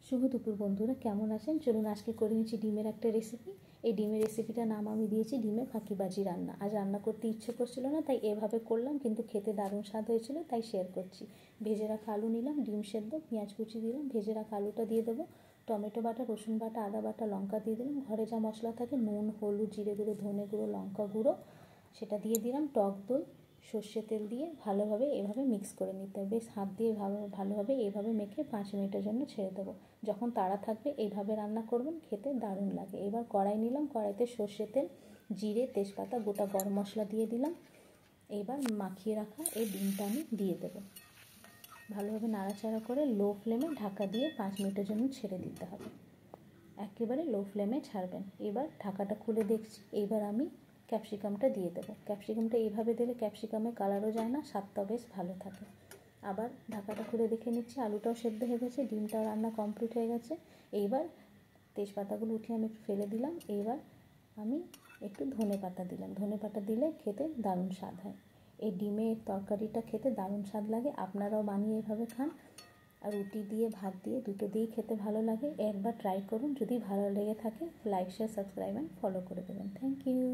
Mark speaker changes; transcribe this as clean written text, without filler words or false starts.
Speaker 1: শুভ দুপুর বন্ধুরা, কেমন আছেন? চলুন আজকে করে নিচ্ছি ডিমের একটা রেসিপি। এই ডিমের রেসিপিটার নাম আমি দিয়েছি ডিমের ফাঁকিবাজি রান্না। আজ রান্না করতে ইচ্ছে করছিল না, তাই এভাবে করলাম, কিন্তু খেতে দারুণ স্বাদ হয়েছিল, তাই শেয়ার করছি। ভেজে রাখা আলু নিলাম, ডিম সেদ্ধ, পেঁয়াজ কুচি দিলাম, ভেজে রাখা আলুটা দিয়ে দেবো, টমেটো বাটা, রসুন বাটা, আদা বাটা, লঙ্কা দিয়ে দিলাম, ঘরে যা মশলা থাকে নুন, হলুদ, জিরে গুঁড়ো, ধনে গুঁড়ো, লঙ্কা গুঁড়ো সেটা দিয়ে দিলাম, টক দই, সর্ষে তেল দিয়ে ভালোভাবে এভাবে মিক্স করে নিতে হবে। বেশ হাত দিয়ে ভালোভাবে এভাবে মেখে 5 মিনিটের জন্য ছেড়ে দেবো। যখন তাড়া থাকবে এইভাবে রান্না করবেন, খেতে দারুণ লাগে। এবার কড়াই নিলাম, কড়াইতে সর্ষে তেল, জিরে, তেজপাতা, গোটা গরম মশলা দিয়ে দিলাম। এবার মাখিয়ে রাখা এই ডিমটা আমি দিয়ে দেবো। ভালোভাবে নাড়াচাড়া করে লো ফ্লেমে ঢাকা দিয়ে 5 মিনিটের জন্য ছেড়ে দিতে হবে। একেবারে লো ফ্লেমে ছাড়বেন। এবার ঢাকাটা খুলে দেখছি, এবার আমি ক্যাপসিকামটা দিয়ে দেবো। ক্যাপসিকামটা এইভাবে দিলে ক্যাপসিকামের কালারও যায় না, স্বাদটাও বেশ ভালো থাকে। আবার ঢাকাটা খুলে দেখে নিচ্ছি, আলুটাও সেদ্ধ হয়ে গেছে, ডিমটাও রান্না কমপ্লিট হয়ে গেছে। এইবার তেজপাতাগুলো উঠিয়ে আমি একটু ফেলে দিলাম। এইবার আমি একটু ধনে পাতা দিলাম। ধনে পাতা দিলে খেতে দারুণ স্বাদ হয়। এই ডিমের তরকারিটা খেতে দারুণ স্বাদ লাগে। আপনারাও বানিয়ে এভাবে খান, আর রুটি দিয়ে, ভাত দিয়ে, দুটো দিয়েই খেতে ভালো লাগে। একবার ট্রাই করুন, যদি ভালো লেগে থাকে like, share, subscribe and follow করে দেবেন। Thank you.